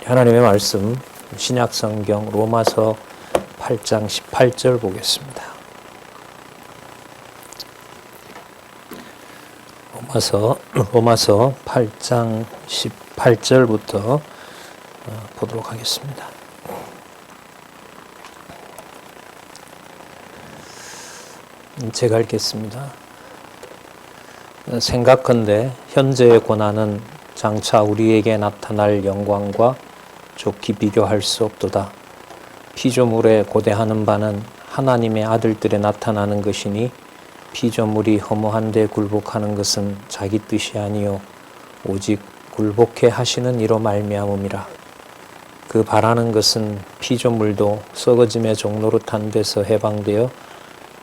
하나님의 말씀 신약성경 로마서 8장 18절 보겠습니다. 로마서 8장 18절부터 보도록 하겠습니다. 제가 읽겠습니다. 생각컨대 현재의 고난은 장차 우리에게 나타날 영광과 좋게 비교할 수 없도다. 피조물에 고대하는 바는 하나님의 아들들에 나타나는 것이니 피조물이 허무한 데 굴복하는 것은 자기 뜻이 아니요 오직 굴복해 하시는 이로 말미암음이라. 그 바라는 것은 피조물도 썩어짐의 종노릇한 데서 해방되어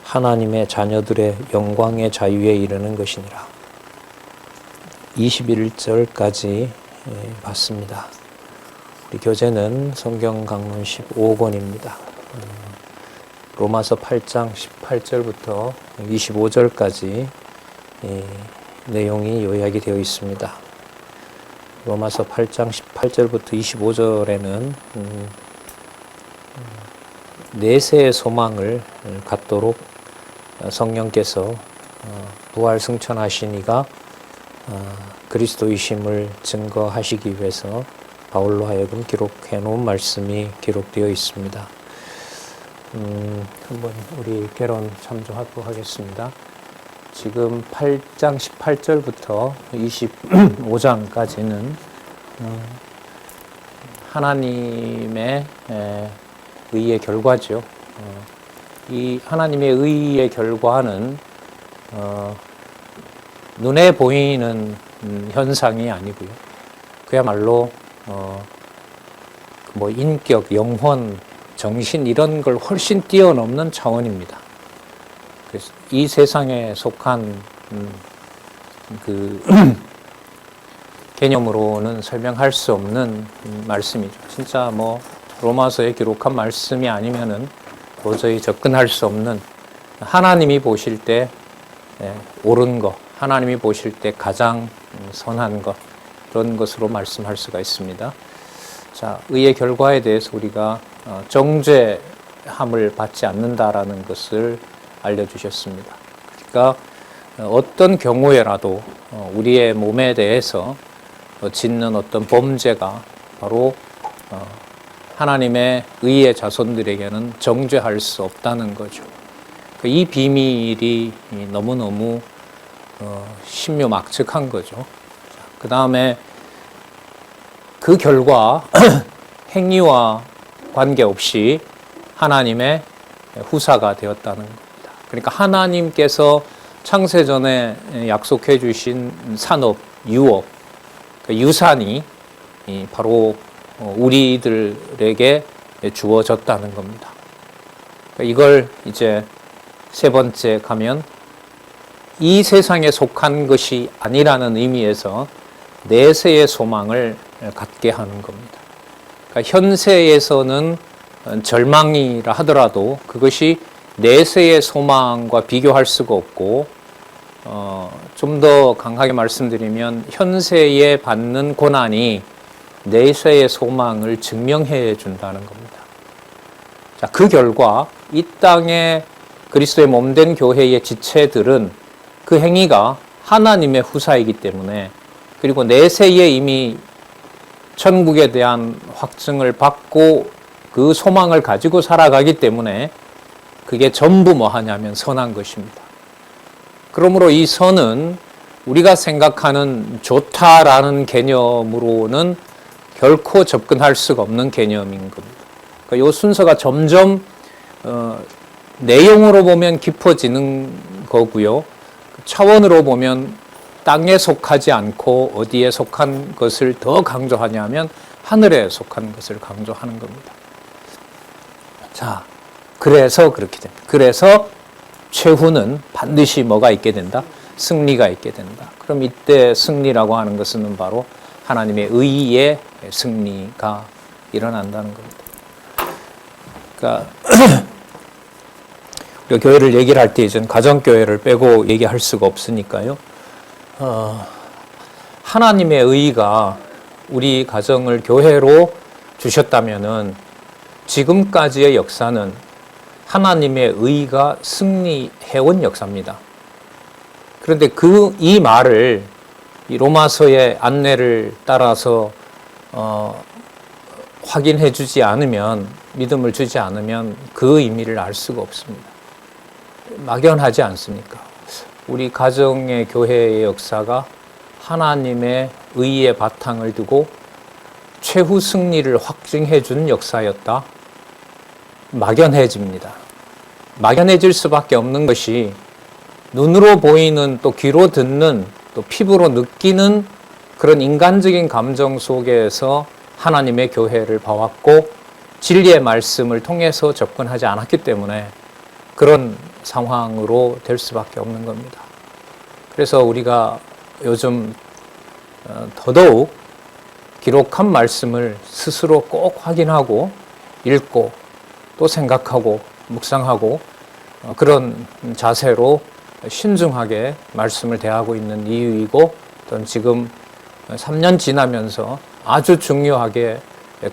하나님의 자녀들의 영광의 자유에 이르는 것이니라. 21절까지 봤습니다. 우리 교재는 성경 강론 15권입니다. 로마서 8장 18절부터 25절까지 내용이 요약이 되어 있습니다. 로마서 8장 18절부터 25절에는 내세의 소망을 갖도록 성령께서 부활 승천하신 이가 그리스도이심을 증거하시기 위해서 바울로 하여금 기록해 놓은 말씀이 기록되어 있습니다. 한번 우리 개론 참조하도록 하겠습니다. 지금 8장 18절부터 25장까지는 하나님의 의의 결과죠. 이 하나님의 의의 결과는 눈에 보이는 현상이 아니고요. 그야말로 인격, 영혼, 정신 이런 걸 훨씬 뛰어넘는 차원입니다. 그래서 이 세상에 속한 그 개념으로는 설명할 수 없는 말씀이죠. 진짜 로마서에 기록한 말씀이 아니면은 도저히 접근할 수 없는, 하나님이 보실 때 옳은 것, 하나님이 보실 때 가장 선한 것, 그런 것으로 말씀할 수가 있습니다. 자, 의의 결과에 대해서 우리가 정죄함을 받지 않는다라는 것을 알려주셨습니다. 그러니까 어떤 경우에라도 우리의 몸에 대해서 짓는 어떤 범죄가 바로 하나님의 의의 자손들에게는 정죄할 수 없다는 거죠. 이 비밀이 너무너무 신묘막측한 거죠. 그 다음에 그 결과 행위와 관계없이 하나님의 후사가 되었다는 겁니다. 그러니까 하나님께서 창세전에 약속해 주신 산업, 유업, 유산이 바로 우리들에게 주어졌다는 겁니다. 이걸 이제 세 번째 가면 이 세상에 속한 것이 아니라는 의미에서 내세의 소망을 갖게 하는 겁니다. 그러니까 현세에서는 절망이라 하더라도 그것이 내세의 소망과 비교할 수가 없고, 좀 더 강하게 말씀드리면 현세에 받는 고난이 내세의 소망을 증명해 준다는 겁니다. 자, 그 결과 이 땅에 그리스도의 몸된 교회의 지체들은 그 행위가 하나님의 후사이기 때문에, 그리고 내세에 이미 천국에 대한 확증을 받고 그 소망을 가지고 살아가기 때문에 그게 전부 뭐하냐면 선한 것입니다. 그러므로 이 선은 우리가 생각하는 좋다라는 개념으로는 결코 접근할 수가 없는 개념인 겁니다. 그러니까 이 순서가 점점 내용으로 보면 깊어지는 거고요. 차원으로 보면 땅에 속하지 않고 어디에 속한 것을 더 강조하냐면 하늘에 속한 것을 강조하는 겁니다. 자, 그래서 그렇게 됩니다. 그래서 최후는 반드시 뭐가 있게 된다? 승리가 있게 된다. 그럼 이때 승리라고 하는 것은 바로 하나님의 의의 승리가 일어난다는 겁니다. 그러니까 우리가 교회를 얘기를 할 때 이제는 가정교회를 빼고 얘기할 수가 없으니까요. 하나님의 의가 우리 가정을 교회로 두셨다면은 지금까지의 역사는 하나님의 의가 승리해온 역사입니다. 그런데 이 말을 이 로마서의 안내를 따라서 확인해 주지 않으면, 믿음을 주지 않으면 그 의미를 알 수가 없습니다. 막연하지 않습니까? 우리 가정의 교회의 역사가 하나님의 의의 바탕을 두고 최후 승리를 확증해 준 역사였다. 막연해집니다. 막연해질 수밖에 없는 것이 눈으로 보이는, 또 귀로 듣는, 또 피부로 느끼는 그런 인간적인 감정 속에서 하나님의 교회를 봐왔고 진리의 말씀을 통해서 접근하지 않았기 때문에 그런 상황으로 될 수밖에 없는 겁니다. 그래서 우리가 요즘 더더욱 기록한 말씀을 스스로 꼭 확인하고 읽고 또 생각하고 묵상하고 그런 자세로 신중하게 말씀을 대하고 있는 이유이고, 또 지금 3년 지나면서 아주 중요하게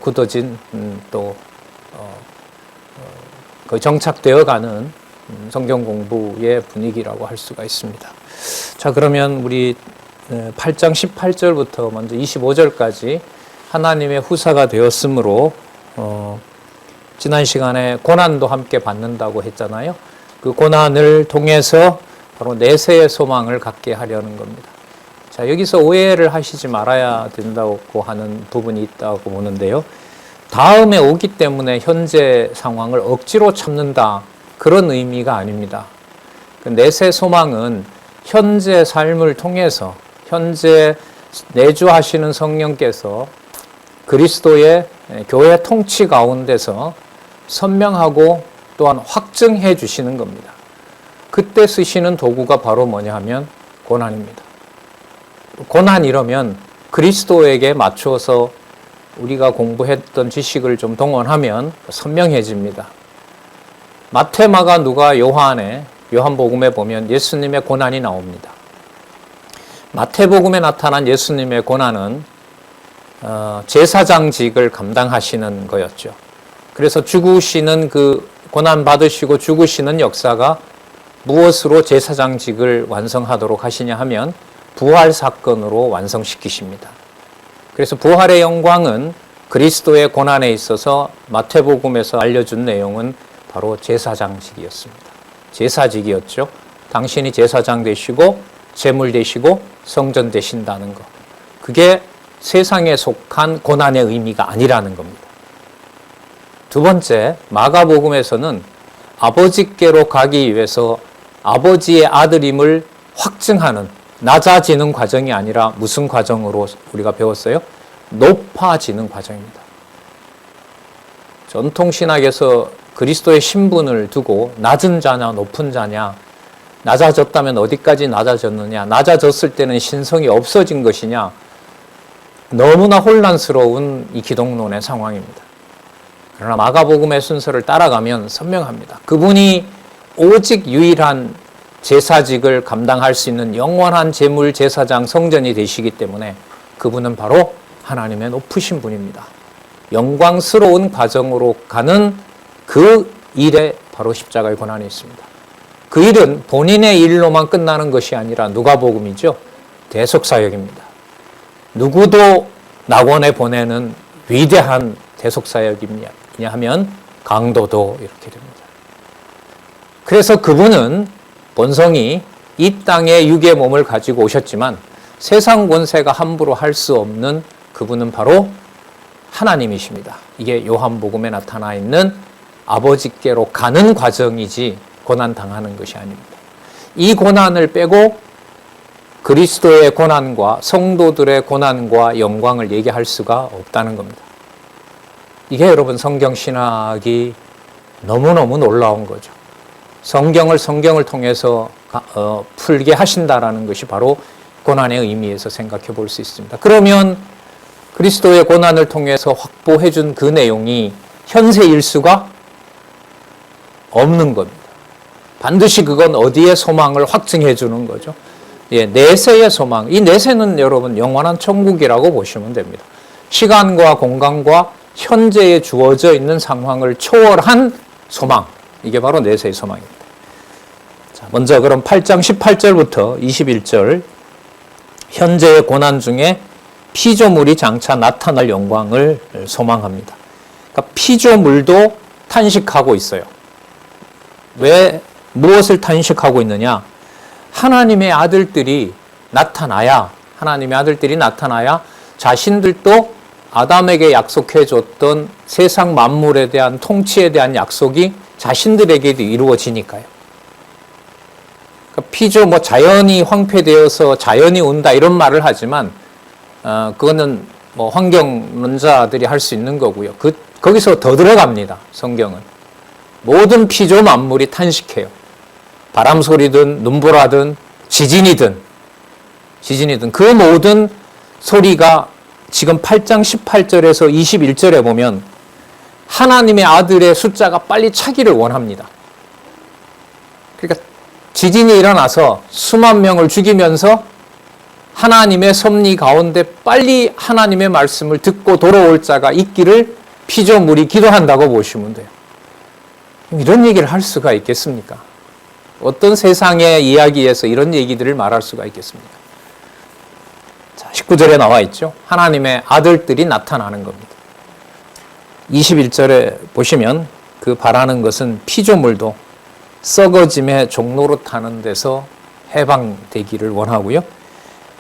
굳어진 또 거의 정착되어 가는 성경 공부의 분위기라고 할 수가 있습니다. 자, 그러면 우리 8장 18절부터 먼저 25절까지 하나님의 후사가 되었으므로 지난 시간에 고난도 함께 받는다고 했잖아요. 그 고난을 통해서 바로 내세의 소망을 갖게 하려는 겁니다. 자, 여기서 오해를 하시지 말아야 된다고 하는 부분이 있다고 보는데요. 다음에 오기 때문에 현재 상황을 억지로 참는다, 그런 의미가 아닙니다. 그 내세 소망은 현재 삶을 통해서 현재 내주하시는 성령께서 그리스도의 교회 통치 가운데서 선명하고 또한 확증해 주시는 겁니다. 그때 쓰시는 도구가 바로 뭐냐 하면 고난입니다. 고난이라면 그리스도에게 맞춰서 우리가 공부했던 지식을 좀 동원하면 선명해집니다. 마태, 마가, 누가, 요한복음에 보면 예수님의 고난이 나옵니다. 마태복음에 나타난 예수님의 고난은 제사장직을 감당하시는 거였죠. 그래서 죽으시는 그 고난 받으시고 죽으시는 역사가 무엇으로 제사장직을 완성하도록 하시냐 하면 부활 사건으로 완성시키십니다. 그래서 부활의 영광은 그리스도의 고난에 있어서 마태복음에서 알려준 내용은 바로 제사장직이었습니다. 제사직이었죠. 당신이 제사장 되시고 제물 되시고 성전 되신다는 것. 그게 세상에 속한 고난의 의미가 아니라는 겁니다. 두 번째, 마가복음에서는 아버지께로 가기 위해서 아버지의 아들임을 확증하는, 낮아지는 과정이 아니라 무슨 과정으로 우리가 배웠어요? 높아지는 과정입니다. 전통신학에서 그리스도의 신분을 두고 낮은 자냐 높은 자냐, 낮아졌다면 어디까지 낮아졌느냐, 낮아졌을 때는 신성이 없어진 것이냐, 너무나 혼란스러운 이 기독론의 상황입니다. 그러나 마가복음의 순서를 따라가면 선명합니다. 그분이 오직 유일한 제사직을 감당할 수 있는 영원한 제물 제사장 성전이 되시기 때문에 그분은 바로 하나님의 높으신 분입니다. 영광스러운 과정으로 가는 그 일에 바로 십자가의 고난이 있습니다. 그 일은 본인의 일로만 끝나는 것이 아니라 누가복음이죠. 대속사역입니다. 누구도 낙원에 보내는 위대한 대속사역이냐 하면 강도도 이렇게 됩니다. 그래서 그분은 본성이 이 땅에 육의 몸을 가지고 오셨지만 세상 권세가 함부로 할 수 없는 그분은 바로 하나님이십니다. 이게 요한복음에 나타나 있는 아버지께로 가는 과정이지 고난당하는 것이 아닙니다. 이 고난을 빼고 그리스도의 고난과 성도들의 고난과 영광을 얘기할 수가 없다는 겁니다. 이게 여러분 성경신학이 너무너무 놀라운 거죠. 성경을 통해서 풀게 하신다라는 것이 바로 고난의 의미에서 생각해 볼 수 있습니다. 그러면 그리스도의 고난을 통해서 확보해 준 그 내용이 현세일 수가 없는 겁니다. 반드시 그건 어디에 소망을 확증해 주는 거죠. 예, 내세의 소망. 이 내세는 여러분 영원한 천국이라고 보시면 됩니다. 시간과 공간과 현재에 주어져 있는 상황을 초월한 소망. 이게 바로 내세의 소망입니다. 자, 먼저 그럼 8장 18절부터 21절 현재의 고난 중에 피조물이 장차 나타날 영광을 소망합니다. 그러니까 피조물도 탄식하고 있어요. 왜 무엇을 탄식하고 있느냐? 하나님의 아들들이 나타나야 자신들도 아담에게 약속해 줬던 세상 만물에 대한 통치에 대한 약속이 자신들에게도 이루어지니까요. 그러니까 자연이 황폐되어서 자연이 온다 이런 말을 하지만 그거는 뭐 환경론자들이 할 수 있는 거고요. 거기서 더 들어갑니다. 성경은 모든 피조 만물이 탄식해요. 바람 소리든 눈보라든 지진이든 그 모든 소리가 지금 8장 18절에서 21절에 보면 하나님의 아들의 숫자가 빨리 차기를 원합니다. 그러니까 지진이 일어나서 수만 명을 죽이면서 하나님의 섭리 가운데 빨리 하나님의 말씀을 듣고 돌아올 자가 있기를 피조물이 기도한다고 보시면 돼요. 이런 얘기를 할 수가 있겠습니까? 어떤 세상의 이야기에서 이런 얘기들을 말할 수가 있겠습니까? 자, 19절에 나와 있죠. 하나님의 아들들이 나타나는 겁니다. 21절에 보시면 그 바라는 것은 피조물도 썩어짐의 종로로 타는 데서 해방되기를 원하고요.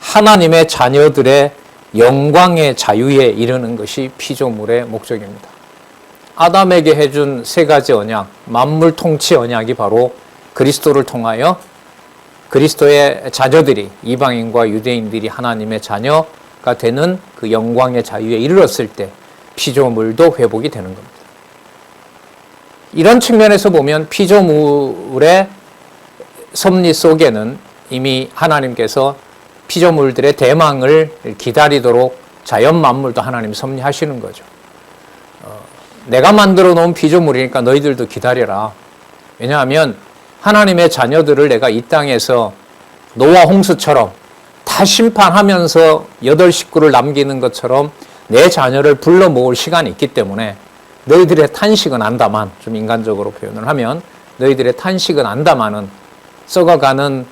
하나님의 자녀들의 영광의 자유에 이르는 것이 피조물의 목적입니다. 아담에게 해준 세 가지 언약, 만물 통치 언약이 바로 그리스도를 통하여 그리스도의 자녀들이, 이방인과 유대인들이 하나님의 자녀가 되는 그 영광의 자유에 이르렀을 때 피조물도 회복이 되는 겁니다. 이런 측면에서 보면 피조물의 섭리 속에는 이미 하나님께서 피조물들의 대망을 기다리도록 자연 만물도 하나님이 섭리하시는 거죠. 내가 만들어 놓은 피조물이니까 너희들도 기다려라. 왜냐하면 하나님의 자녀들을 내가 이 땅에서 노아 홍수처럼 다 심판하면서 8식구를 남기는 것처럼 내 자녀를 불러 모을 시간이 있기 때문에 너희들의 탄식은 안다만, 좀 인간적으로 표현을 하면 너희들의 탄식은 안다마는 썩어가는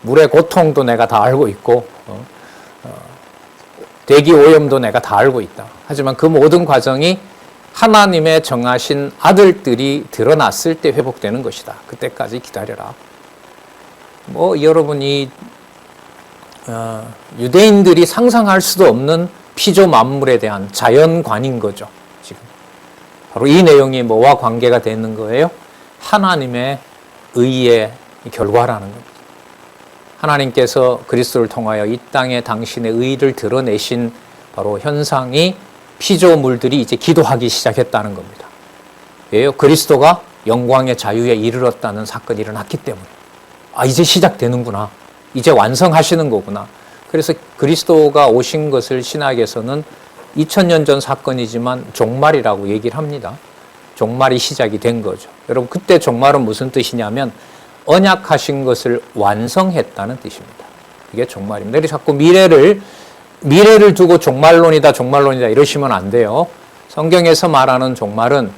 물의 고통도 내가 다 알고 있고 대기 오염도 내가 다 알고 있다. 하지만 그 모든 과정이 하나님의 정하신 아들들이 드러났을 때 회복되는 것이다. 그때까지 기다려라. 여러분이 유대인들이 상상할 수도 없는 피조 만물에 대한 자연관인 거죠. 지금 바로 이 내용이 뭐와 관계가 되는 거예요? 하나님의 의의 결과라는 겁니다. 하나님께서 그리스도를 통하여 이 땅에 당신의 의를 드러내신 바로 현상이 피조물들이 이제 기도하기 시작했다는 겁니다. 왜요? 그리스도가 영광의 자유에 이르렀다는 사건이 일어났기 때문에 이제 시작되는구나. 이제 완성하시는 거구나. 그래서 그리스도가 오신 것을 신학에서는 2000년 전 사건이지만 종말이라고 얘기를 합니다. 종말이 시작이 된 거죠. 여러분 그때 종말은 무슨 뜻이냐면 언약하신 것을 완성했다는 뜻입니다. 이게 종말입니다. 그래서 자꾸 미래를 두고 종말론이다 이러시면 안 돼요. 성경에서 말하는 종말은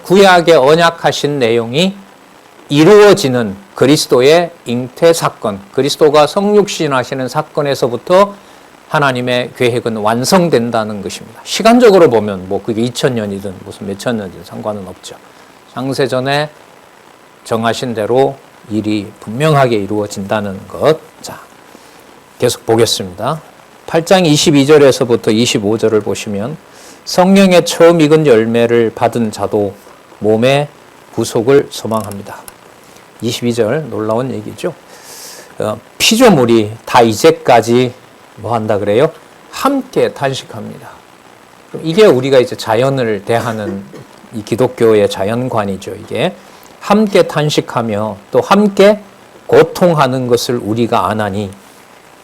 구약의 언약하신 내용이 이루어지는 그리스도의 잉태 사건, 그리스도가 성육신하시는 사건에서부터 하나님의 계획은 완성된다는 것입니다. 시간적으로 보면 그게 2000년이든 무슨 몇천 년이든 상관은 없죠. 창세전에 정하신 대로 일이 분명하게 이루어진다는 것. 자, 계속 보겠습니다. 8장 22절에서부터 25절을 보시면 성령의 처음 익은 열매를 받은 자도 몸의 구속을 소망합니다. 22절 놀라운 얘기죠. 피조물이 다 이제까지 한다 그래요? 함께 탄식합니다. 이게 우리가 이제 자연을 대하는 이 기독교의 자연관이죠. 이게 함께 탄식하며 또 함께 고통하는 것을 우리가 아나니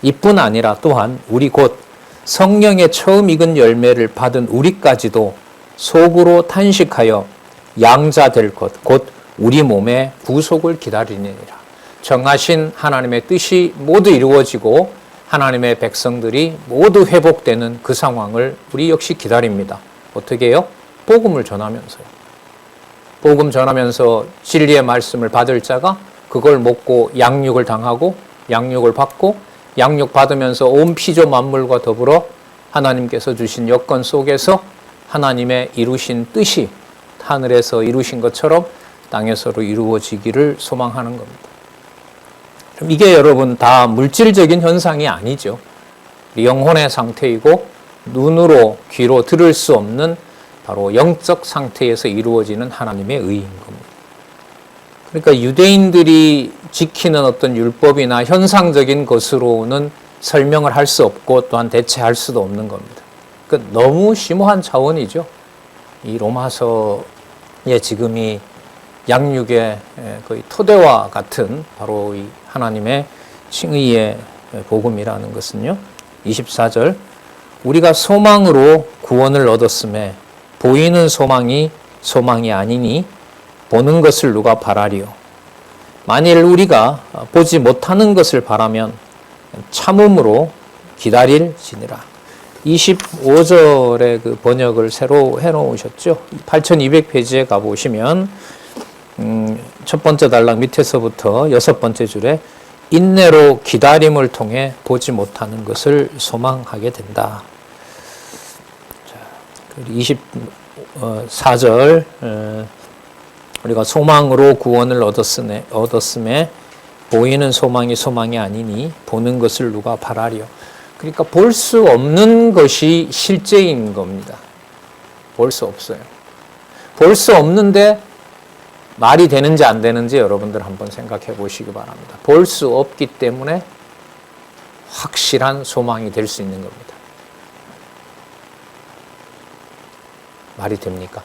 이뿐 아니라 또한 우리 곧 성령의 처음 익은 열매를 받은 우리까지도 속으로 탄식하여 양자 될 것 곧 우리 몸의 구속을 기다리느니라. 정하신 하나님의 뜻이 모두 이루어지고 하나님의 백성들이 모두 회복되는 그 상황을 우리 역시 기다립니다. 어떻게 해요? 복음을 전하면서요. 복음 전하면서 진리의 말씀을 받을 자가 그걸 먹고 양육을 당하고 양육을 받고 양육 받으면서 온 피조 만물과 더불어 하나님께서 주신 여건 속에서 하나님의 이루신 뜻이 하늘에서 이루신 것처럼 땅에서도 이루어지기를 소망하는 겁니다. 그럼 이게 여러분 다 물질적인 현상이 아니죠. 영혼의 상태이고 눈으로 귀로 들을 수 없는 바로 영적 상태에서 이루어지는 하나님의 의인 겁니다. 그러니까 유대인들이 지키는 어떤 율법이나 현상적인 것으로는 설명을 할 수 없고 또한 대체할 수도 없는 겁니다. 그러니까 너무 심오한 차원이죠. 이 로마서의 지금이 양육의 거의 토대와 같은 바로 이 하나님의 칭의의 복음이라는 것은요. 24절 우리가 소망으로 구원을 얻었음에 보이는 소망이 소망이 아니니 보는 것을 누가 바라리요. 만일 우리가 보지 못하는 것을 바라면 참음으로 기다릴지니라. 25절의 그 번역을 새로 해놓으셨죠. 8200페이지에 가보시면 첫 번째 단락 밑에서부터 여섯 번째 줄에 인내로 기다림을 통해 보지 못하는 것을 소망하게 된다. 24절 우리가 소망으로 구원을 얻었음에 보이는 소망이 소망이 아니니 보는 것을 누가 바라리요. 그러니까 볼 수 없는 것이 실제인 겁니다. 볼 수 없어요. 볼 수 없는데 말이 되는지 안 되는지 여러분들 한번 생각해 보시기 바랍니다. 볼 수 없기 때문에 확실한 소망이 될 수 있는 겁니다. 말이 됩니까?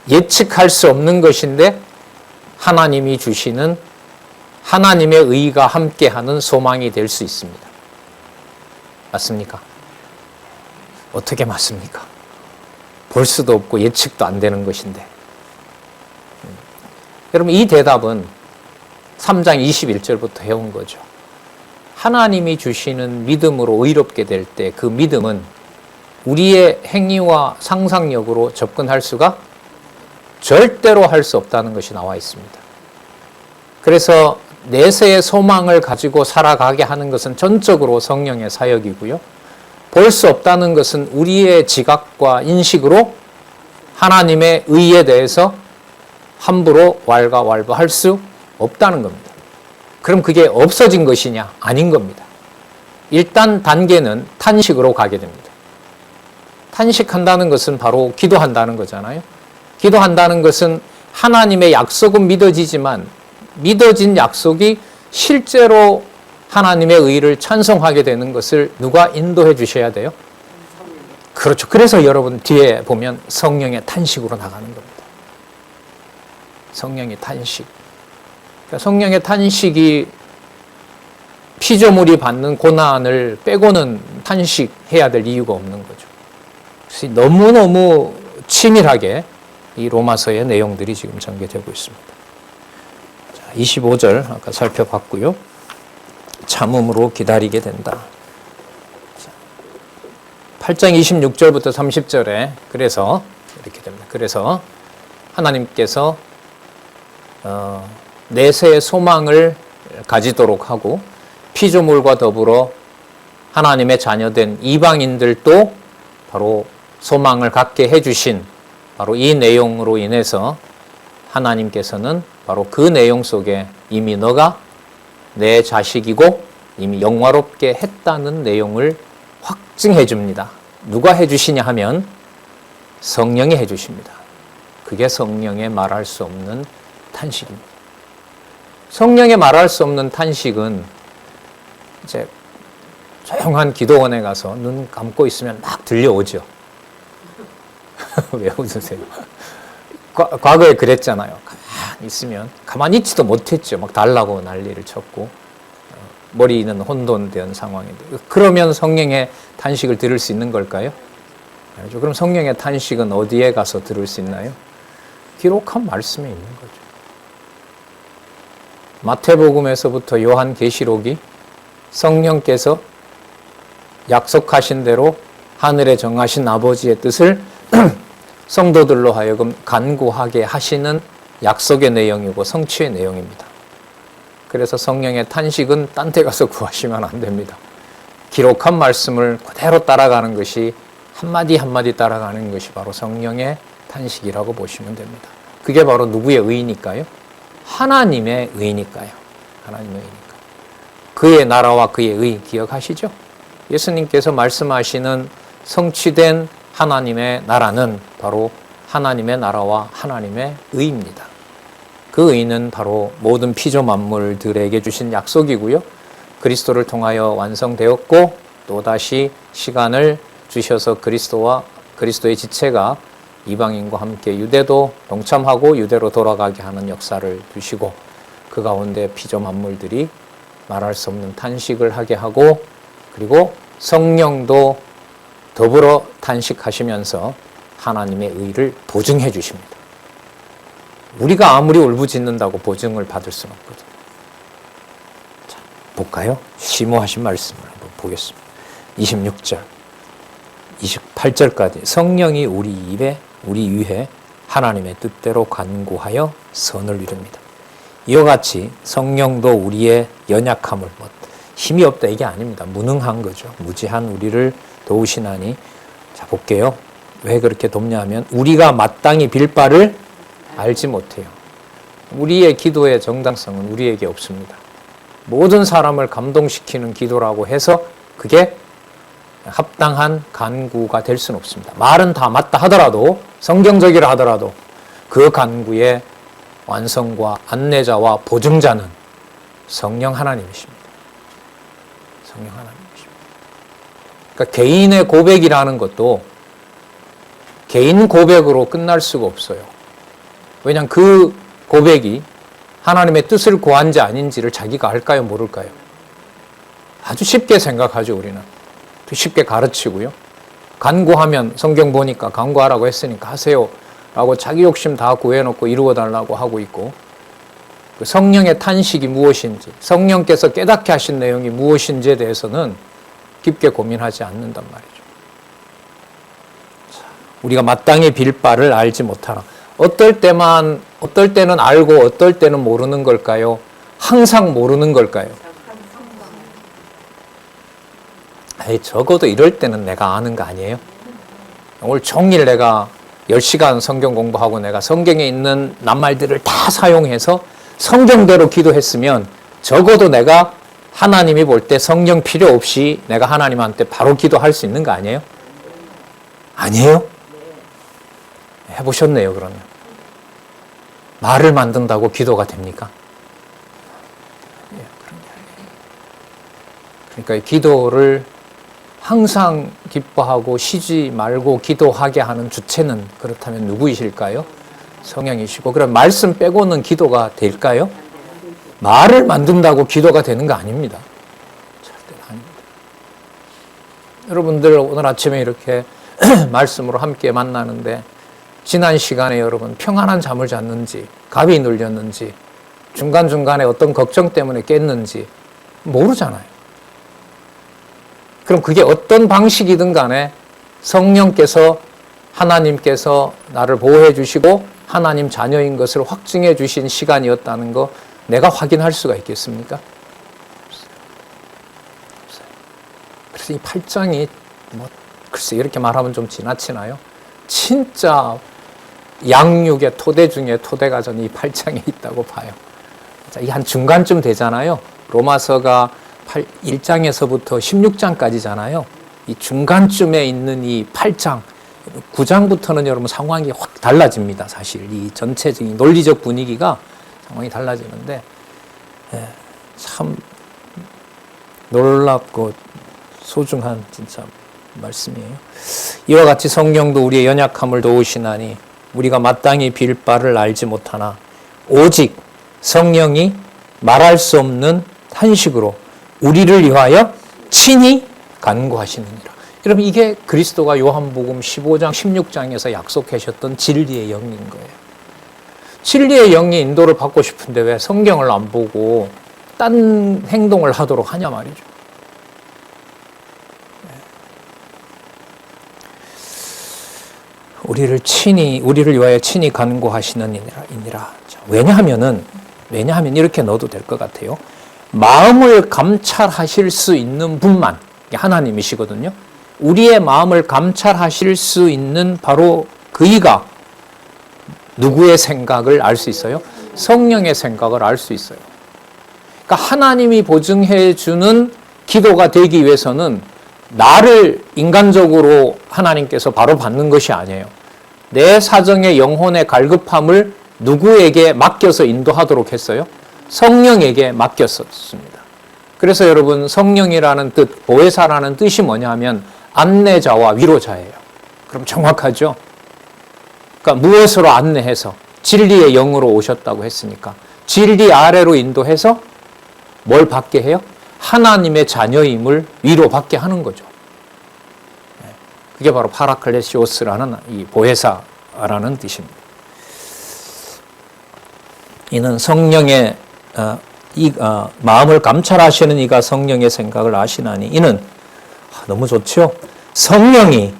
예측할 수 없는 것인데 하나님이 주시는 하나님의 의가 함께하는 소망이 될 수 있습니다. 맞습니까? 어떻게 맞습니까? 볼 수도 없고 예측도 안 되는 것인데. 여러분 이 대답은 3장 21절부터 해온 거죠. 하나님이 주시는 믿음으로 의롭게 될 때 그 믿음은 우리의 행위와 상상력으로 접근할 수가 절대로 할 수 없다는 것이 나와 있습니다. 그래서 내세의 소망을 가지고 살아가게 하는 것은 전적으로 성령의 사역이고요. 볼 수 없다는 것은 우리의 지각과 인식으로 하나님의 의에 대해서 함부로 왈가왈부할 수 없다는 겁니다. 그럼 그게 없어진 것이냐? 아닌 겁니다. 일단 단계는 탄식으로 가게 됩니다. 탄식한다는 것은 바로 기도한다는 거잖아요. 기도한다는 것은 하나님의 약속은 믿어지지만 믿어진 약속이 실제로 하나님의 의를 찬송하게 되는 것을 누가 인도해 주셔야 돼요? 그렇죠. 그래서 여러분 뒤에 보면 성령의 탄식으로 나가는 겁니다. 성령의 탄식. 그러니까 성령의 탄식이 피조물이 받는 고난을 빼고는 탄식해야 될 이유가 없는 거죠. 그래서 너무너무 치밀하게 이 로마서의 내용들이 지금 전개되고 있습니다. 자, 25절 아까 살펴봤고요. 참음으로 기다리게 된다. 8장 26절부터 30절에 그래서 이렇게 됩니다. 그래서 하나님께서 내세의 소망을 가지도록 하고 피조물과 더불어 하나님의 자녀된 이방인들도 바로 소망을 갖게 해주신 바로 이 내용으로 인해서 하나님께서는 바로 그 내용 속에 이미 너가 내 자식이고 이미 영화롭게 했다는 내용을 확증해 줍니다. 누가 해주시냐 하면 성령이 해주십니다. 그게 성령의 말할 수 없는 탄식입니다. 성령의 말할 수 없는 탄식은 이제 조용한 기도원에 가서 눈 감고 있으면 막 들려오죠. 왜 웃으세요? 과거에 그랬잖아요. 가만히 있으면 가만히 있지도 못했죠. 막 달라고 난리를 쳤고 머리는 혼돈된 상황인데 그러면 성령의 탄식을 들을 수 있는 걸까요? 아니죠. 그럼 성령의 탄식은 어디에 가서 들을 수 있나요? 기록한 말씀에 있는 거죠. 마태복음에서부터 요한계시록이 성령께서 약속하신 대로 하늘에 정하신 아버지의 뜻을 성도들로 하여금 간구하게 하시는 약속의 내용이고 성취의 내용입니다. 그래서 성령의 탄식은 딴 데 가서 구하시면 안 됩니다. 기록한 말씀을 그대로 따라가는 것이 한마디 한마디 따라가는 것이 바로 성령의 탄식이라고 보시면 됩니다. 그게 바로 누구의 의니까요? 하나님의 의니까요. 하나님의 의니까. 그의 나라와 그의 의 기억하시죠? 예수님께서 말씀하시는 성취된 하나님의 나라는 바로 하나님의 나라와 하나님의 의입니다. 그 의는 바로 모든 피조 만물들에게 주신 약속이고요. 그리스도를 통하여 완성되었고 또다시 시간을 주셔서 그리스도의 지체가 이방인과 함께 유대도 동참하고 유대로 돌아가게 하는 역사를 두시고 그 가운데 피조 만물들이 말할 수 없는 탄식을 하게 하고 그리고 성령도 더불어 탄식하시면서 하나님의 의를 보증해 주십니다. 우리가 아무리 울부짖는다고 보증을 받을 수는 없거든요. 자, 볼까요? 심오하신 말씀을 한번 보겠습니다. 26절, 28절까지 성령이 우리 위해 하나님의 뜻대로 간구하여 선을 이룹니다. 이와 같이 성령도 우리의 연약함을 힘이 없다 이게 아닙니다. 무능한 거죠. 무지한 우리를 도우시나니 자 볼게요. 왜 그렇게 돕냐 하면 우리가 마땅히 빌 바를 알지 못해요. 우리의 기도의 정당성은 우리에게 없습니다. 모든 사람을 감동시키는 기도라고 해서 그게 합당한 간구가 될 수는 없습니다. 말은 다 맞다 하더라도 성경적이라 하더라도 그 간구의 완성과 안내자와 보증자는 성령 하나님이십니다. 성령 하나님이십니다. 그러니까 개인의 고백이라는 것도 개인 고백으로 끝날 수가 없어요. 왜냐하면 그 고백이 하나님의 뜻을 구한지 아닌지를 자기가 알까요? 모를까요? 아주 쉽게 생각하죠. 우리는 쉽게 가르치고요. 간구하면 성경 보니까 간구하라고 했으니까 하세요 라고 자기 욕심 다 구해놓고 이루어달라고 하고 있고 그 성령의 탄식이 무엇인지 성령께서 깨닫게 하신 내용이 무엇인지에 대해서는 깊게 고민하지 않는단 말이죠. 우리가 마땅히 빌 바를 알지 못하나 어떨 때는 알고 어떨 때는 모르는 걸까요? 항상 모르는 걸까요? 적어도 이럴 때는 내가 아는 거 아니에요? 오늘 종일 내가 10시간 성경 공부하고 내가 성경에 있는 낱말들을 다 사용해서 성경대로 기도했으면 적어도 내가 하나님이 볼 때 성령 필요 없이 내가 하나님한테 바로 기도할 수 있는 거 아니에요? 아니에요? 해보셨네요, 그러면. 말을 만든다고 기도가 됩니까? 그러니까 기도를 항상 기뻐하고 쉬지 말고 기도하게 하는 주체는 그렇다면 누구이실까요? 성령이시고 그럼 말씀 빼고는 기도가 될까요? 말을 만든다고 기도가 되는 거 아닙니다. 절대 아닙니다. 여러분들 오늘 아침에 이렇게 말씀으로 함께 만나는데 지난 시간에 여러분 평안한 잠을 잤는지 갑이 눌렸는지 중간중간에 어떤 걱정 때문에 깼는지 모르잖아요. 그럼 그게 어떤 방식이든 간에 성령께서 하나님께서 나를 보호해 주시고 하나님 자녀인 것을 확증해 주신 시간이었다는 거 내가 확인할 수가 있겠습니까? 그래서 이 8장이 글쎄 이렇게 말하면 좀 지나치나요? 진짜 양육의 토대 중에 토대가 저는 이 8장에 있다고 봐요. 이게 한 중간쯤 되잖아요. 로마서가 1장에서부터 16장까지잖아요. 이 중간쯤에 있는 이 8장, 9장부터는 여러분 상황이 확 달라집니다. 사실 이 전체적인 논리적 분위기가 상황이 달라지는데 참 놀랍고 소중한 진짜 말씀이에요. 이와 같이 성령도 우리의 연약함을 도우시나니 우리가 마땅히 빌 바를 알지 못하나 오직 성령이 말할 수 없는 탄식으로 우리를 위하여 친히 간구하시느니라. 여러분 이게 그리스도가 요한복음 15장 16장에서 약속하셨던 진리의 영인 거예요. 진리의 영이 인도를 받고 싶은데 왜 성경을 안 보고 딴 행동을 하도록 하냐 말이죠. 우리를 위하여 친히 간구하시느니라. 왜냐하면 이렇게 넣어도 될 것 같아요. 마음을 감찰하실 수 있는 분만 하나님이시거든요. 우리의 마음을 감찰하실 수 있는 바로 그이가 누구의 생각을 알 수 있어요? 성령의 생각을 알 수 있어요. 그러니까 하나님이 보증해 주는 기도가 되기 위해서는 나를 인간적으로 하나님께서 바로 받는 것이 아니에요. 내 사정의 영혼의 갈급함을 누구에게 맡겨서 인도하도록 했어요? 성령에게 맡겼었습니다. 그래서 여러분, 성령이라는 뜻, 보혜사라는 뜻이 뭐냐 하면 안내자와 위로자예요. 그럼 정확하죠? 그러니까 무엇으로 안내해서 진리의 영으로 오셨다고 했으니까 진리 아래로 인도해서 뭘 받게 해요? 하나님의 자녀임을 위로받게 하는 거죠. 그게 바로 파라클레시오스라는 이 보혜사라는 뜻입니다. 이는 성령의 마음을 감찰하시는 이가 성령의 생각을 아시나니 이는 너무 좋죠. 성령이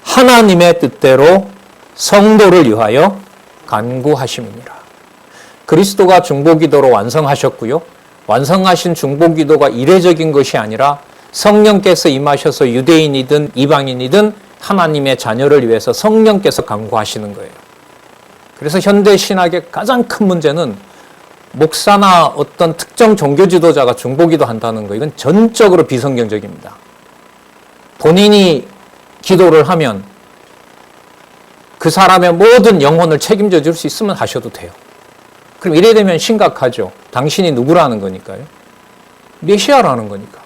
하나님의 뜻대로 성도를 위하여 간구하심이니라. 그리스도가 중보기도로 완성하셨고요. 완성하신 중보기도가 이례적인 것이 아니라 성령께서 임하셔서 유대인이든 이방인이든 하나님의 자녀를 위해서 성령께서 간구하시는 거예요. 그래서 현대 신학의 가장 큰 문제는 목사나 어떤 특정 종교 지도자가 중보기도 한다는 거, 이건 전적으로 비성경적입니다. 본인이 기도를 하면 그 사람의 모든 영혼을 책임져 줄 수 있으면 하셔도 돼요. 그럼 이래 되면 심각하죠. 당신이 누구라는 거니까요. 메시아라는 거니까.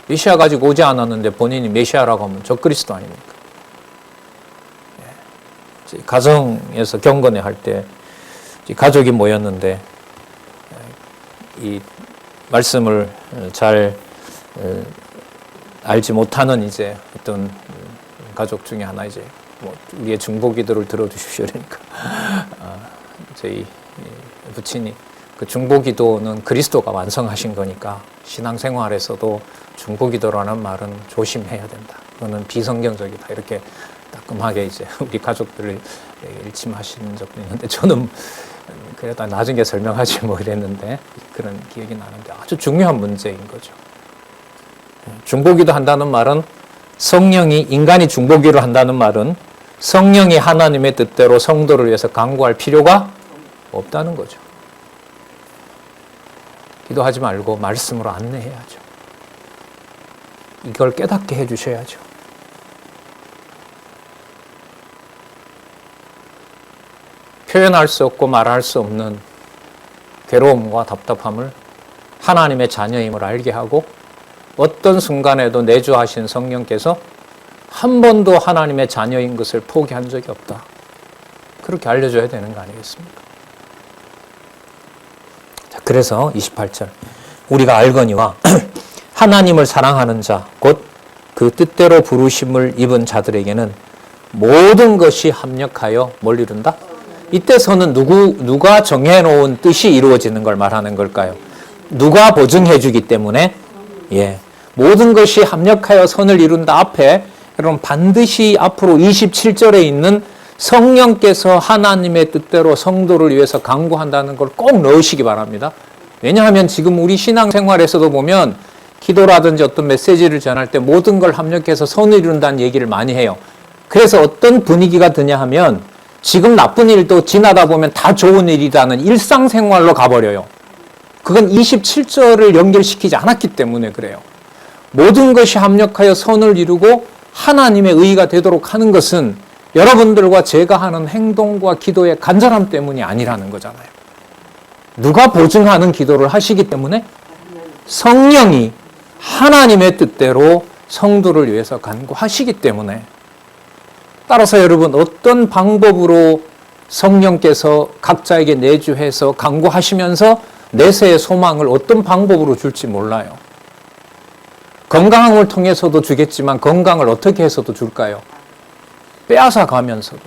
메시아 가지고 오지 않았는데 본인이 메시아라고 하면 적그리스도 아닙니까? 가정에서 경건회 할 때 가족이 모였는데 이 말씀을 잘 알지 못하는 이제 어떤 가족 중에 하나 이제 우리의 중보기도를 들어주십시오. 그러니까 저희 부친이 그 중보기도는 그리스도가 완성하신 거니까 신앙생활에서도 중보기도라는 말은 조심해야 된다. 그거는 비성경적이다. 이렇게 따끔하게 이제 우리 가족들을 일침하신 적도 있는데 저는 그래도 나중에 설명하지 뭐 이랬는데 그런 기억이 나는데 아주 중요한 문제인 거죠. 중보기도 한다는 말은 인간이 중보기를 한다는 말은 성령이 하나님의 뜻대로 성도를 위해서 간구할 필요가 없다는 거죠. 기도하지 말고 말씀으로 안내해야죠. 이걸 깨닫게 해주셔야죠. 표현할 수 없고 말할 수 없는 괴로움과 답답함을 하나님의 자녀임을 알게 하고 어떤 순간에도 내주하신 성령께서 한 번도 하나님의 자녀인 것을 포기한 적이 없다. 그렇게 알려줘야 되는 거 아니겠습니까? 자, 그래서 28절 우리가 알거니와 하나님을 사랑하는 자 곧 그 뜻대로 부르심을 입은 자들에게는 모든 것이 합력하여 뭘 이룬다? 이때서는 누가 정해놓은 뜻이 이루어지는 걸 말하는 걸까요? 누가 보증해 주기 때문에 모든 것이 합력하여 선을 이룬다 앞에 여러분 반드시 앞으로 27절에 있는 성령께서 하나님의 뜻대로 성도를 위해서 간구한다는 걸 꼭 넣으시기 바랍니다. 왜냐하면 지금 우리 신앙생활에서도 보면 기도라든지 어떤 메시지를 전할 때 모든 걸 합력해서 선을 이룬다는 얘기를 많이 해요. 그래서 어떤 분위기가 드냐 하면 지금 나쁜 일도 지나다 보면 다 좋은 일이라는 일상생활로 가버려요. 그건 27절을 연결시키지 않았기 때문에 그래요. 모든 것이 합력하여 선을 이루고 하나님의 의가 되도록 하는 것은 여러분들과 제가 하는 행동과 기도의 간절함 때문이 아니라는 거잖아요. 누가 보증하는 기도를 하시기 때문에 성령이 하나님의 뜻대로 성도를 위해서 간구하시기 때문에 따라서 여러분 어떤 방법으로 성령께서 각자에게 내주해서 간구하시면서 내세의 소망을 어떤 방법으로 줄지 몰라요. 건강을 통해서도 주겠지만 건강을 어떻게 해서도 줄까요? 빼앗아 가면서도.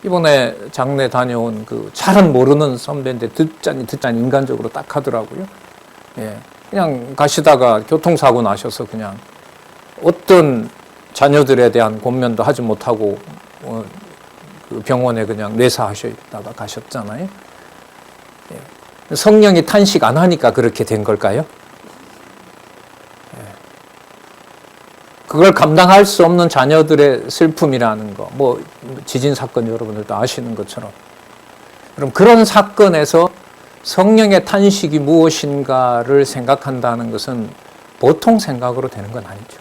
이번에 장례 다녀온 그 잘은 모르는 선배인데 듣자니 인간적으로 딱 하더라고요. 그냥 가시다가 교통사고 나셔서 그냥 어떤 자녀들에 대한 권면도 하지 못하고 그 병원에 그냥 뇌사하셨다가 가셨잖아요. 성령이 탄식 안 하니까 그렇게 된 걸까요? 그걸 감당할 수 없는 자녀들의 슬픔이라는 거, 뭐 지진 사건 여러분들도 아시는 것처럼, 그럼 그런 사건에서 성령의 탄식이 무엇인가를 생각한다는 것은 보통 생각으로 되는 건 아니죠.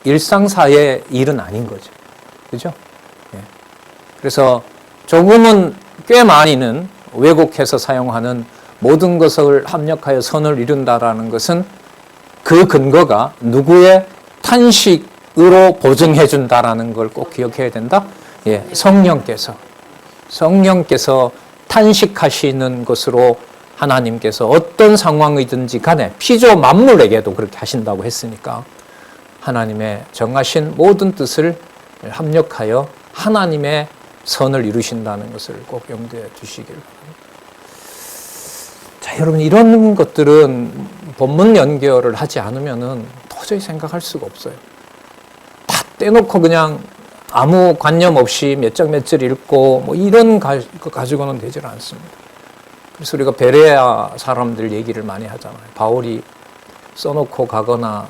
일상사의 일은 아닌 거죠. 그죠? 그래서 조금은 꽤 많이는 왜곡해서 사용하는 모든 것을 합력하여 선을 이룬다라는 것은 그 근거가 누구의 탄식으로 보증해 준다라는 걸 꼭 기억해야 된다. 성령께서 탄식하시는 것으로 하나님께서 어떤 상황이든지 간에 피조 만물에게도 그렇게 하신다고 했으니까 하나님의 정하신 모든 뜻을 합력하여 하나님의 선을 이루신다는 것을 꼭 염두에 두시길 바랍니다. 자, 여러분, 이런 것들은 본문 연결을 하지 않으면은 도저히 생각할 수가 없어요. 다 떼놓고 그냥 아무 관념 없이 몇 장 몇 절 읽고 뭐 이런 거 가지고는 되질 않습니다. 그래서 우리가 베레아 사람들 얘기를 많이 하잖아요. 바울이 써놓고 가거나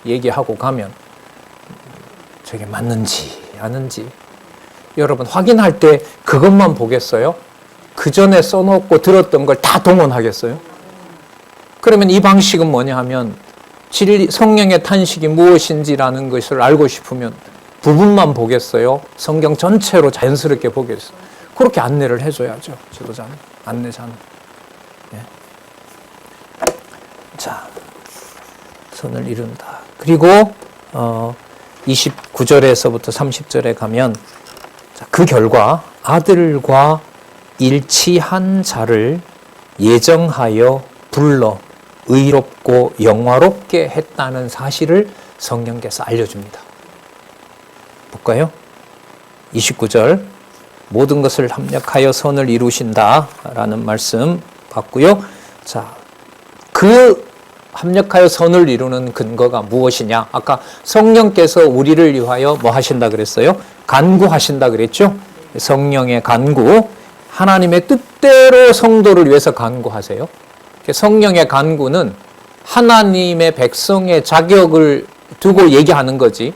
얘기하고 가면 저게 맞는지 아는지 여러분 확인할 때 그것만 보겠어요? 그 전에 써놓고 들었던 걸 다 동원하겠어요? 그러면 이 방식은 뭐냐 하면 성령의 탄식이 무엇인지라는 것을 알고 싶으면 부분만 보겠어요? 성경 전체로 자연스럽게 보겠어요? 그렇게 안내를 해줘야죠. 지도자는, 안내자는. 자, 선을 이룬다. 그리고 29절에서부터 30절에 가면 그 결과 아들과 일치한 자를 예정하여 불러 의롭고 영화롭게 했다는 사실을 성령께서 알려줍니다. 볼까요? 29절 모든 것을 합력하여 선을 이루신다라는 말씀 봤고요. 자, 그 합력하여 선을 이루는 근거가 무엇이냐? 아까 성령께서 우리를 위하여 뭐 하신다 그랬어요? 간구하신다 그랬죠? 성령의 간구, 하나님의 뜻대로 성도를 위해서 간구하세요. 성령의 간구는 하나님의 백성의 자격을 두고 얘기하는 거지,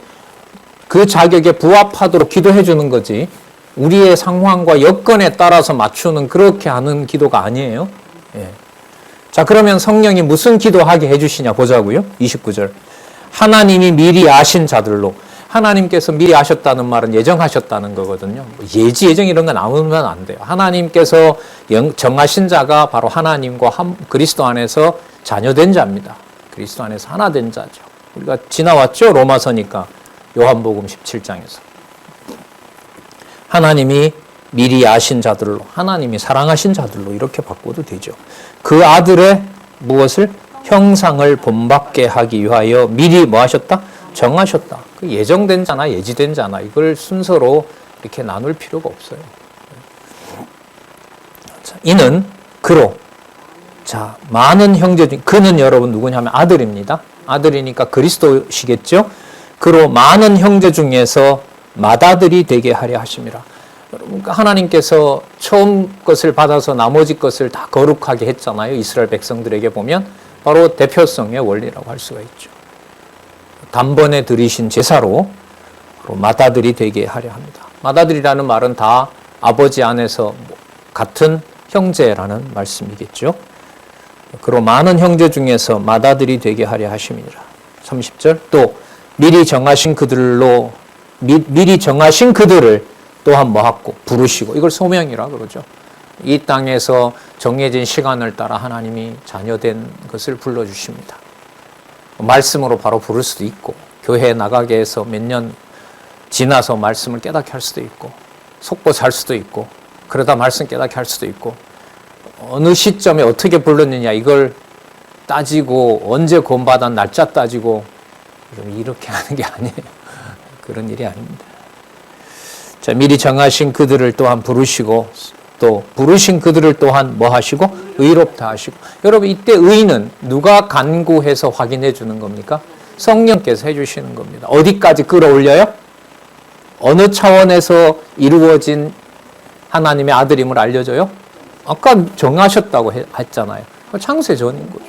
그 자격에 부합하도록 기도해 주는 거지, 우리의 상황과 여건에 따라서 맞추는 그렇게 하는 기도가 아니에요. 자, 그러면 성령이 무슨 기도하게 해주시냐 보자고요. 29절. 하나님이 미리 아신 자들로. 하나님께서 미리 아셨다는 말은 예정하셨다는 거거든요. 예지, 예정 이런 건 나오면 안 돼요. 하나님께서 정하신 자가 바로 하나님과 그리스도 안에서 자녀된 자입니다. 그리스도 안에서 하나 된 자죠. 우리가 지나왔죠? 로마서니까. 요한복음 17장에서. 하나님이 미리 아신 자들로, 하나님이 사랑하신 자들로 이렇게 바꿔도 되죠. 그 아들의 무엇을? 형상을 본받게 하기 위하여 미리 뭐 하셨다? 정하셨다. 그 예정된 자나 예지된 자나 이걸 순서로 이렇게 나눌 필요가 없어요. 자, 이는 그로. 자, 많은 형제 중, 그는 여러분 누구냐면 아들입니다. 아들이니까 그리스도시겠죠? 그로 많은 형제 중에서 맏아들이 되게 하려 하심이라. 여러분, 하나님께서 처음 것을 받아서 나머지 것을 다 거룩하게 했잖아요. 이스라엘 백성들에게 보면 바로 대표성의 원리라고 할 수가 있죠. 단번에 드리신 제사로 맏아들이 되게 하려 합니다. 맏아들이라는 말은 다 아버지 안에서 같은 형제라는 말씀이겠죠. 그로 많은 형제 중에서 맏아들이 되게 하려 하심이니라. 30절 또 미리 정하신 그들로 미리 정하신 그들을 또한 뭐하고 부르시고, 이걸 소명이라 그러죠. 이 땅에서 정해진 시간을 따라 하나님이 자녀된 것을 불러주십니다. 말씀으로 바로 부를 수도 있고, 교회에 나가게 해서 몇 년 지나서 말씀을 깨닫게 할 수도 있고, 속고 살 수도 있고, 그러다 말씀 깨닫게 할 수도 있고, 어느 시점에 어떻게 불렀느냐 이걸 따지고 언제 구원받아 날짜 따지고 이렇게 하는 게 아니에요. 그런 일이 아닙니다. 자, 미리 정하신 그들을 또한 부르시고, 또 부르신 그들을 또한 뭐 하시고? 의롭다 하시고. 여러분, 이때 의는 누가 간구해서 확인해 주는 겁니까? 성령께서 해주시는 겁니다. 어디까지 끌어올려요? 어느 차원에서 이루어진 하나님의 아들임을 알려줘요? 아까 정하셨다고 했잖아요. 창세전인 거죠.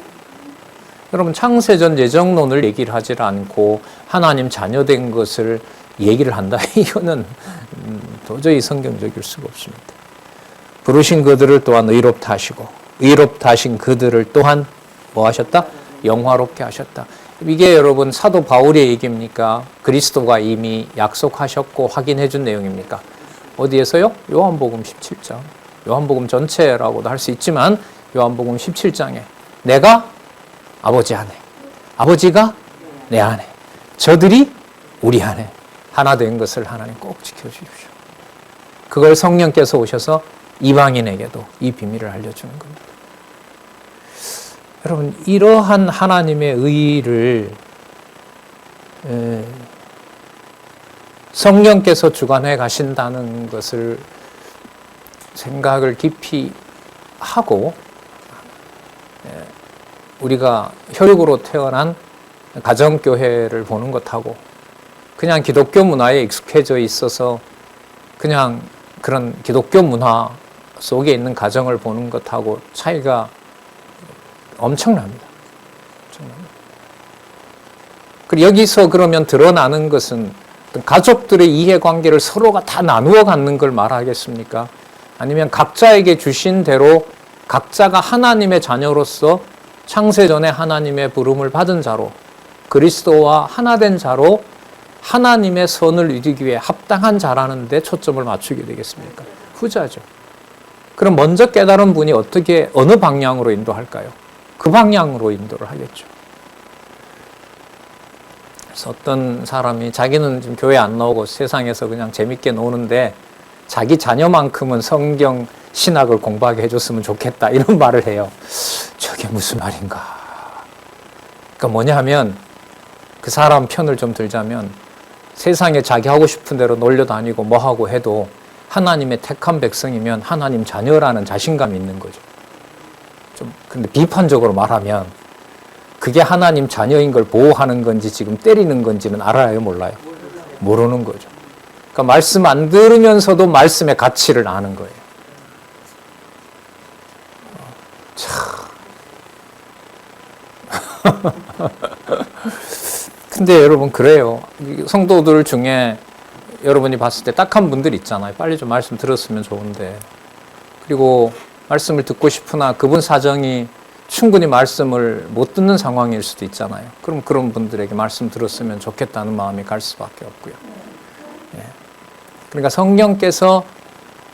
여러분, 창세전 예정론을 얘기를 하지 않고 하나님 자녀된 것을 얘기를 한다? 이거는 도저히 성경적일 수가 없습니다. 부르신 그들을 또한 의롭다 하시고 의롭다 하신 그들을 또한 뭐 하셨다? 영화롭게 하셨다. 이게 여러분 사도 바울의 얘기입니까? 그리스도가 이미 약속하셨고 확인해 준 내용입니까? 어디에서요? 요한복음 17장. 요한복음 전체라고도 할 수 있지만 요한복음 17장에 내가 아버지 안에, 아버지가 내 안에, 저들이 우리 안에 하나 된 것을 하나님 꼭 지켜주십시오. 그걸 성령께서 오셔서 이방인에게도 이 비밀을 알려주는 겁니다. 여러분, 이러한 하나님의 의를 성령께서 주관해 가신다는 것을 생각을 깊이 하고, 우리가 혈육으로 태어난 가정교회를 보는 것하고 그냥 기독교 문화에 익숙해져 있어서 그냥 그런 기독교 문화 속에 있는 가정을 보는 것하고 차이가 엄청납니다. 그리고 여기서 그러면 드러나는 것은 가족들의 이해관계를 서로가 다 나누어 갖는 걸 말하겠습니까? 아니면 각자에게 주신 대로 각자가 하나님의 자녀로서 창세전에 하나님의 부름을 받은 자로 그리스도와 하나 된 자로 하나님의 선을 이루기 위해 합당한 자라는 데 초점을 맞추게 되겠습니까? 후자죠. 그럼 먼저 깨달은 분이 어느 방향으로 인도할까요? 그 방향으로 인도를 하겠죠. 그래서 어떤 사람이 자기는 지금 교회 안 나오고 세상에서 그냥 재밌게 노는데 자기 자녀만큼은 성경 신학을 공부하게 해줬으면 좋겠다 이런 말을 해요. 저게 무슨 말인가? 그러니까 뭐냐 하면 그 사람 편을 좀 들자면 세상에 자기 하고 싶은 대로 놀려다니고 뭐하고 해도 하나님의 택한 백성이면 하나님 자녀라는 자신감이 있는 거죠. 좀 근데 비판적으로 말하면 그게 하나님 자녀인 걸 보호하는 건지 지금 때리는 건지는 알아요, 몰라요? 모르는 거죠. 그러니까 말씀 안 들으면서도 말씀의 가치를 아는 거예요. 근데 여러분 그래요. 성도들 중에 여러분이 봤을 때 딱한 분들 있잖아요. 빨리 좀 말씀 들었으면 좋은데, 그리고 말씀을 듣고 싶으나 그분 사정이 충분히 말씀을 못 듣는 상황일 수도 있잖아요. 그럼 그런 분들에게 말씀 들었으면 좋겠다는 마음이 갈 수밖에 없고요. 그러니까 성령께서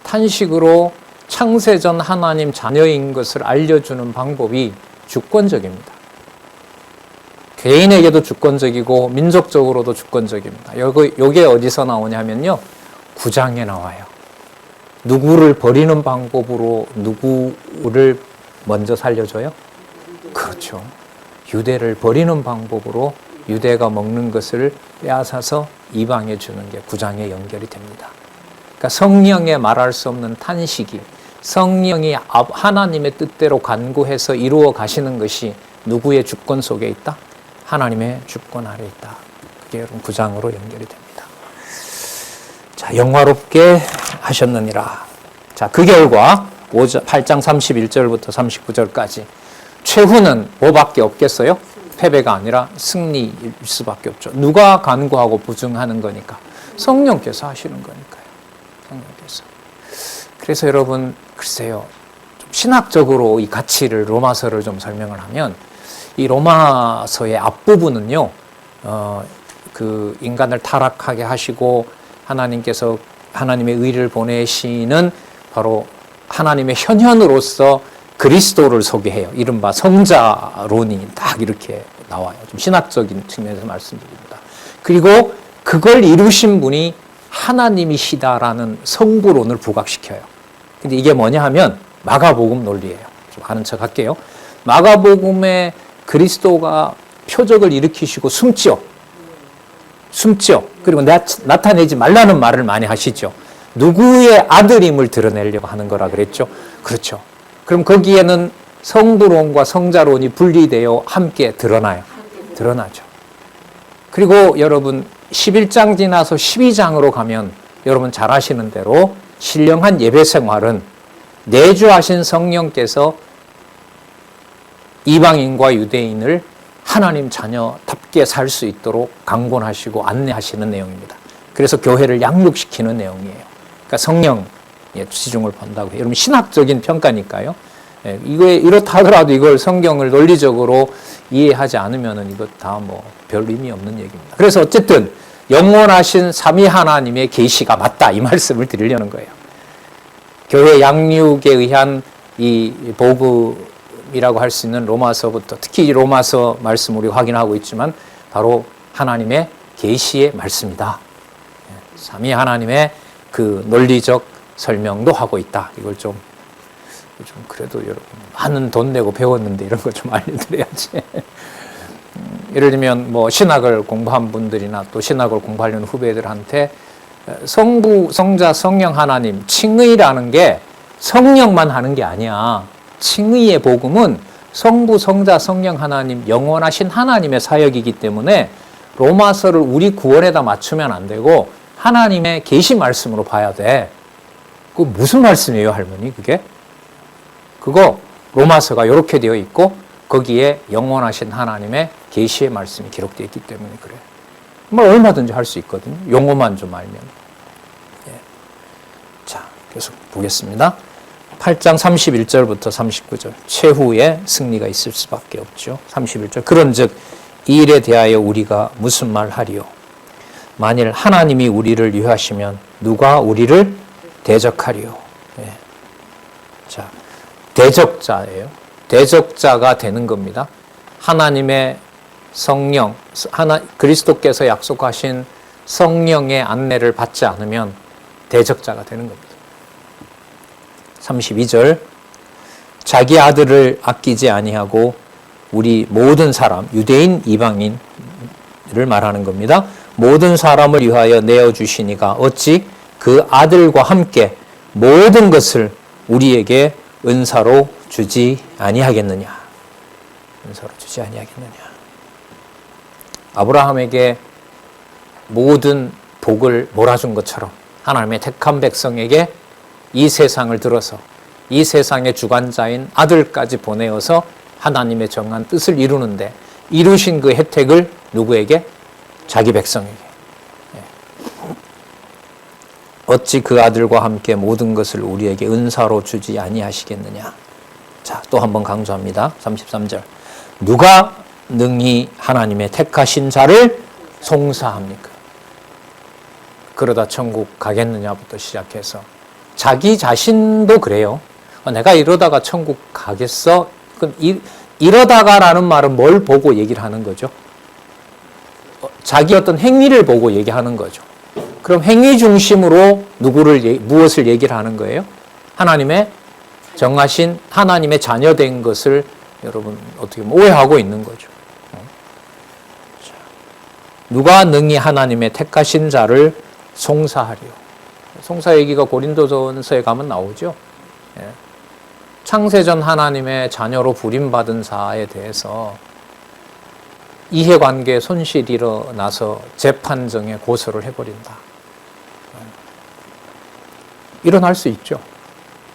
탄식으로 창세전 하나님 자녀인 것을 알려주는 방법이 주권적입니다. 개인에게도 주권적이고 민족적으로도 주권적입니다. 이게 어디서 나오냐면요, 9장에 나와요. 누구를 버리는 방법으로 누구를 먼저 살려줘요? 그렇죠. 유대를 버리는 방법으로 유대가 먹는 것을 빼앗아서 이방에 주는 게 9장에 연결이 됩니다. 그러니까 성령의 말할 수 없는 탄식이, 성령이 하나님의 뜻대로 간구해서 이루어 가시는 것이 누구의 주권 속에 있다? 하나님의 주권 아래 있다. 그게 여러분 9장으로 연결이 됩니다. 자, 영화롭게 하셨느니라. 자, 그 결과 8장 31절부터 39절까지 최후는 뭐밖에 없겠어요? 패배가 아니라 승리일 수밖에 없죠. 누가 간구하고 부증하는 거니까? 성령께서 하시는 거니까요. 성령께서. 그래서 여러분, 글쎄요, 좀 신학적으로 이 가치를, 로마서를 좀 설명을 하면, 이 로마서의 앞부분은요, 그 인간을 타락하게 하시고 하나님께서 하나님의 의를 보내시는 바로 하나님의 현현으로서 그리스도를 소개해요. 이른바 성자론이 딱 이렇게 나와요. 좀 신학적인 측면에서 말씀드립니다. 그리고 그걸 이루신 분이 하나님이시다라는 성부론을 부각시켜요. 근데 이게 뭐냐 하면 마가복음 논리예요. 좀 아는 척 할게요. 마가복음에 그리스도가 표적을 일으키시고 숨지요. 그리고 나타내지 말라는 말을 많이 하시죠. 누구의 아들임을 드러내려고 하는 거라 그랬죠. 그렇죠. 그럼 거기에는 성부론과 성자론이 분리되어 함께 드러나요. 드러나죠. 그리고 여러분 11장 지나서 12장으로 가면 여러분 잘 아시는 대로 신령한 예배 생활은 내주하신 성령께서 이방인과 유대인을 하나님 자녀답게 살 수 있도록 강권하시고 안내하시는 내용입니다. 그래서 교회를 양육시키는 내용이에요. 그러니까 성령의 치중을 본다고 해요. 여러분 신학적인 평가니까요. 이거에 이렇다 하더라도 이걸 성경을 논리적으로 이해하지 않으면은 이거 다 뭐 별 의미 없는 얘기입니다. 그래서 어쨌든 영원하신 삼위 하나님의 계시가 맞다 이 말씀을 드리려는 거예요. 교회 양육에 의한 이 복음이라고 할 수 있는 로마서부터 특히 로마서 말씀 우리 확인하고 있지만 바로 하나님의 계시의 말씀이다. 삼위 하나님의 그 논리적 설명도 하고 있다. 이걸 좀 그래도 여러분 많은 돈 내고 배웠는데 이런 거 좀 알려드려야지. 예를 들면 뭐 신학을 공부한 분들이나 또 신학을 공부하려는 후배들한테 성부, 성자, 성령 하나님 칭의라는 게 성령만 하는 게 아니야. 칭의의 복음은 성부, 성자, 성령 하나님 영원하신 하나님의 사역이기 때문에 로마서를 우리 구원에다 맞추면 안 되고 하나님의 계시 말씀으로 봐야 돼. 그 무슨 말씀이에요, 할머니? 그게? 그거 로마서가 이렇게 되어 있고 거기에 영원하신 하나님의 계시의 말씀이 기록되어 있기 때문에 그래요. 뭐 얼마든지 할 수 있거든요. 용어만 좀 알면. 예. 자, 계속 보겠습니다. 8장 31절부터 39절. 최후의 승리가 있을 수밖에 없죠. 31절. 그런즉 이 일에 대하여 우리가 무슨 말 하리요? 만일 하나님이 우리를 위하시면 누가 우리를 대적하리요? 예. 자, 대적자예요. 대적자가 되는 겁니다. 하나님의 성령, 그리스도께서 약속하신 성령의 안내를 받지 않으면 대적자가 되는 겁니다. 32절. 자기 아들을 아끼지 아니하고 우리 모든 사람, 유대인, 이방인을 말하는 겁니다. 모든 사람을 위하여 내어주시니가 어찌 그 아들과 함께 모든 것을 우리에게 은사로 주지 아니하겠느냐. 은사로 주지 아니하겠느냐. 아브라함에게 모든 복을 몰아준 것처럼 하나님의 택한 백성에게 이 세상을 들어서 이 세상의 주관자인 아들까지 보내어서 하나님의 정한 뜻을 이루는데 이루신 그 혜택을 누구에게? 자기 백성에게. 어찌 그 아들과 함께 모든 것을 우리에게 은사로 주지 아니하시겠느냐. 자, 또 한 번 강조합니다. 33절. 누가 능히 하나님의 택하신 자를 송사합니까? 그러다 천국 가겠느냐부터 시작해서 자기 자신도 그래요. 내가 이러다가 천국 가겠어? 이러다가라는 말은 뭘 보고 얘기를 하는 거죠? 자기 어떤 행위를 보고 얘기하는 거죠. 그럼 행위 중심으로 무엇을 얘기를 하는 거예요? 하나님의 정하신 하나님의 자녀된 것을 여러분 어떻게 보면 오해하고 있는 거죠. 누가 능히 하나님의 택하신 자를 송사하리요. 송사 얘기가 고린도전서에 가면 나오죠. 창세전 하나님의 자녀로 부림받은 자에 대해서 이해관계 손실이 일어나서 재판정에 고소를 해버린다. 일어날 수 있죠.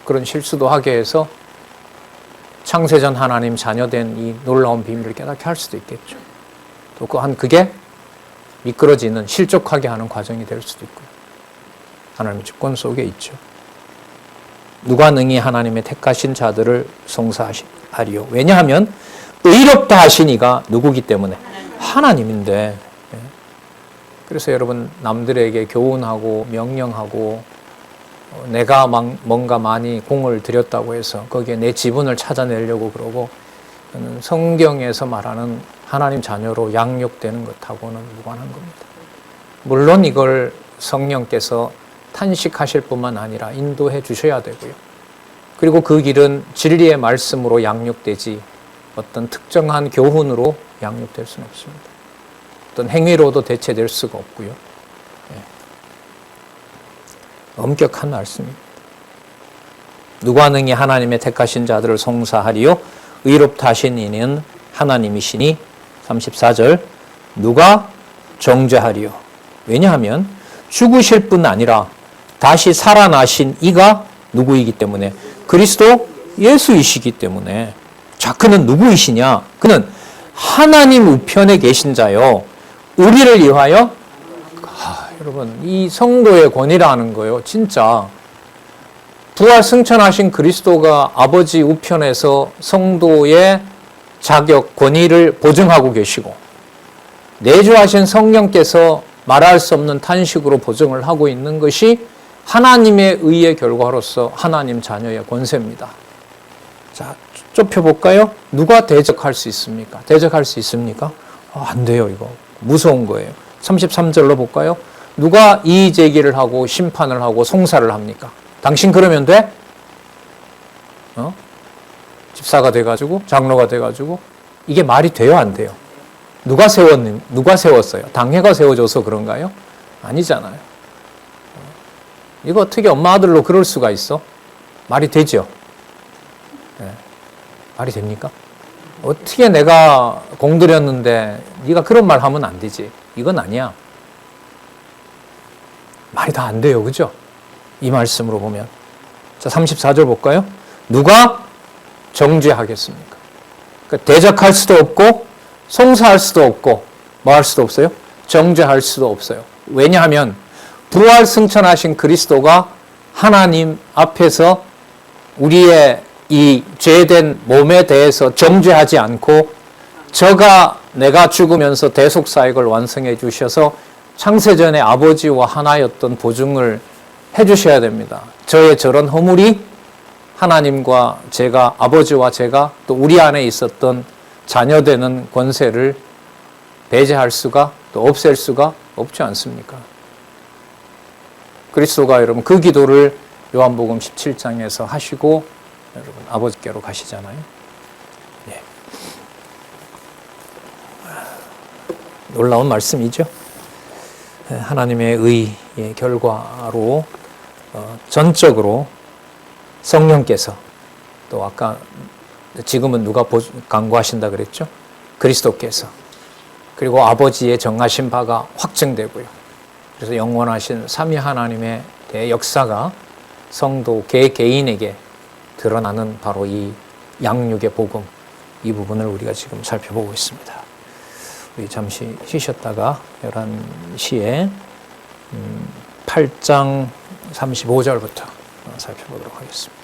그런 실수도 하게 해서 창세전 하나님 자녀된 이 놀라운 비밀을 깨닫게 할 수도 있겠죠. 또 그게 미끄러지는 실족하게 하는 과정이 될 수도 있고요. 하나님의 주권 속에 있죠. 누가 능히 하나님의 택하신 자들을 송사하리요. 왜냐하면 의롭다 하시니가 누구기 때문에 하나님인데. 그래서 여러분 남들에게 교훈하고 명령하고 내가 뭔가 많이 공을 들였다고 해서 거기에 내 지분을 찾아내려고 그러고 성경에서 말하는 하나님 자녀로 양육되는 것하고는 무관한 겁니다. 물론 이걸 성령께서 탄식하실 뿐만 아니라 인도해 주셔야 되고요. 그리고 그 길은 진리의 말씀으로 양육되지 어떤 특정한 교훈으로 양육될 수는 없습니다. 어떤 행위로도 대체될 수가 없고요. 엄격한 말씀입니다. 누가 능히 하나님의 택하신 자들을 송사하리요? 의롭다 하신 이는 하나님이시니. 34절. 누가 정죄하리요. 왜냐하면 죽으실 뿐 아니라 다시 살아나신 이가 누구이기 때문에 그리스도 예수이시기 때문에. 자, 그는 누구이시냐? 그는 하나님 우편에 계신 자요. 우리를 위하여 여러분 이 성도의 권위라는 거요. 진짜 부활 승천하신 그리스도가 아버지 우편에서 성도의 자격, 권위를 보증하고 계시고 내주하신 성령께서 말할 수 없는 탄식으로 보증을 하고 있는 것이 하나님의 의의 결과로서 하나님 자녀의 권세입니다. 자, 좁혀볼까요? 누가 대적할 수 있습니까? 대적할 수 있습니까? 안 돼요, 이거. 무서운 거예요. 33절로 볼까요? 누가 이의 제기를 하고 심판을 하고 송사를 합니까? 당신 그러면 돼? 집사가 돼가지고 장로가 돼가지고 이게 말이 돼요, 안 돼요? 누가 세웠어요? 당회가 세워줘서 그런가요? 아니잖아요. 이거 어떻게 엄마 아들로 그럴 수가 있어? 말이 되죠? 네. 말이 됩니까? 어떻게 내가 공들였는데 네가 그런 말 하면 안 되지? 이건 아니야. 말이 다 안 돼요, 그죠? 이 말씀으로 보면. 자, 34절 볼까요? 누가 정죄하겠습니까? 그러니까 대적할 수도 없고 송사할 수도 없고 뭐 할 수도 없어요? 정죄할 수도 없어요. 왜냐하면 부활 승천하신 그리스도가 하나님 앞에서 우리의 이 죄된 몸에 대해서 정죄하지 않고 저가 내가 죽으면서 대속사역을 완성해 주셔서 창세전에 아버지와 하나였던 보증을 해 주셔야 됩니다. 저의 저런 허물이 하나님과 제가, 아버지와 제가 또 우리 안에 있었던 자녀되는 권세를 배제할 수가 또 없앨 수가 없지 않습니까? 그리스도가 여러분 그 기도를 요한복음 17장에서 하시고 여러분 아버지께로 가시잖아요. 예. 놀라운 말씀이죠. 하나님의 의의 결과로 전적으로 성령께서 또 아까 지금은 누가 강구하신다 그랬죠? 그리스도께서 그리고 아버지의 정하신 바가 확증되고요. 그래서 영원하신 삼위 하나님의 대역사가 성도 개개인에게 드러나는 바로 이 양육의 복음, 이 부분을 우리가 지금 살펴보고 있습니다. 우리 잠시 쉬셨다가 11시에 8장 35절부터 살펴보도록 하겠습니다.